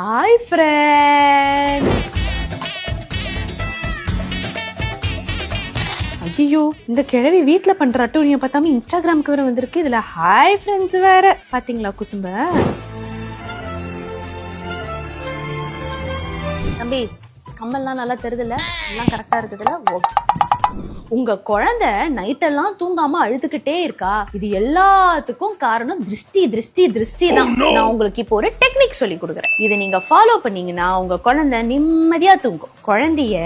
Hi friend. ஐயோ, இந்த கிழவி வீட்ல பண்ற அட்டூழியம் பார்த்தாம இன்ஸ்டாகிராமுக்கு வேற வந்திருக்கு. இதுல ஹாய் ஃப்ரெண்ட்ஸ் வேற. பாத்தீங்களா குசும்ப? தம்பி, கம்மல்லாம் நல்லா தெரியுதுல்ல? எல்லாம் கரெக்டா இருக்குதுல்ல? ஓகே. உங்க குழந்தை நைட்டெல்லாம் தூங்காம அழுதுகிட்டே இருக்கா? இது எல்லாத்துக்கும் காரணம் திருஷ்டி திருஷ்டி திருஷ்டி தான். நான் உங்களுக்கு இப்போ ஒரு டெக்னிக் சொல்லி கொடுக்குறேன். இதை நீங்க ஃபாலோ பண்ணீங்கன்னா உங்க குழந்தை நிம்மதியா தூங்கும். குழந்தைய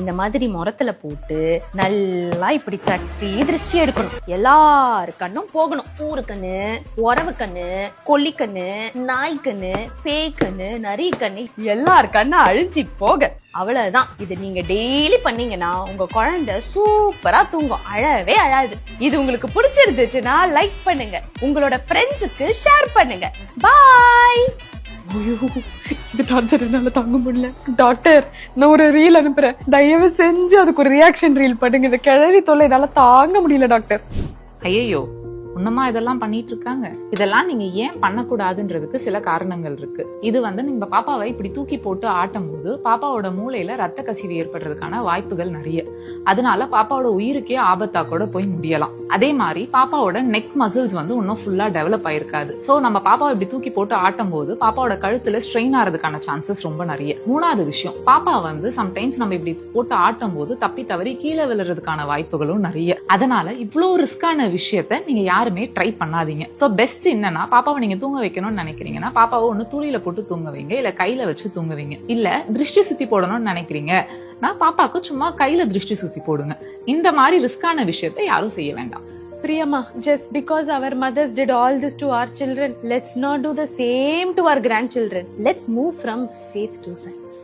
இந்த மாதிரி முரத்துல போட்டு நல்லா இப்படி தட்டி திருஷ்டி எடுக்கணும். எல்லாரு கண்ணும் போகணும். ஊரு கண்ணு, உறவு கண்ணு, கொல்லி கண்ணு, நாய் கண்ணு, பேய் கண்ணு, நரி கண்ணு, எல்லாரு கண்ணு அழிஞ்சு போக. அவ்வளவுதான். இது நீங்க டெய்லி பண்ணீங்கன்னா உங்க குழந்தை சூப்பரா தூங்கும். அழவே அழாது. இது உங்களுக்கு பிடிச்சிருந்துச்சுன்னா லைக் பண்ணுங்க, உங்களோட ஃப்ரெண்ட்ஸுக்கு ஷேர் பண்ணுங்க. பாய். ஐயோ, இது டார்ச்சர் என்னால தாங்க முடியல. டாக்டர், நான் ஒரு ரீல் அனுப்புறேன், தயவு செஞ்சு அதுக்கு ஒரு ரியாக்ஷன் ரீல் பண்ணுங்க. இந்த கிழவி தொல்லை என்னால தாங்க முடியல டாக்டர். ஐயோ, உன்னமா இதெல்லாம் பண்ணிட்டு இருக்காங்க. இதெல்லாம் நீங்க ஏன் பண்ணக்கூடாதுன்றதுக்கு சில காரணங்கள் இருக்கு. இது நீங்க பாப்பாவை இப்படி தூக்கி போட்டு ஆட்டும் போது பாப்பாவோட மூளையில ரத்த கசிவு ஏற்படுறதுக்கான வாய்ப்புகள் நிறைய. அதனால பாப்பாவோட உயிருக்கே ஆபத்தா கூட போய் முடியலாம். அதே மாதிரி பாப்பாவோட நெக் மசில்ஸ் இன்னும் ஃபுல்லா டெவலப் ஆயிருக்காது. சோ நம்ம பாப்பாவை இப்படி தூக்கி போட்டு ஆட்டும் போது பாப்பாவோட கழுத்துல ஸ்ட்ரெயின் ஆறதுக்கான சான்சஸ் ரொம்ப நிறைய. மூணாவது விஷயம், பாப்பா சம்டைம்ஸ் நம்ம இப்படி போட்டு ஆட்டும் போது தப்பி தவறி கீழே விழுறதுக்கான வாய்ப்புகளும் நிறைய. அதனால இவ்வளவு ரிஸ்கான விஷயத்த நீங்க யாருமே ட்ரை பண்ணாதீங்க. சோ பெஸ்ட் என்னன்னா, பாப்பாவை நீங்க தூங்க வைக்கணும்னு நினைக்கிறீங்கன்னா பாப்பாவை ஒண்ணு தூளியில போட்டு தூங்க வைங்க, இல்ல கையில வச்சு தூங்க வைங்க. இல்ல திருஷ்டி சுத்தி போடணும்னு நினைக்கிறீங்க, நான் பாப்பாக்கு சும்மா கையில திருஷ்டி சுத்தி போடுங்க. இந்த மாதிரி ரிஸ்கான விஷயத்தை யாரும் செய்ய வேண்டாம். Priyama, just because our mothers did all this to our children, let's not do the same to our grandchildren. Let's move from faith to science.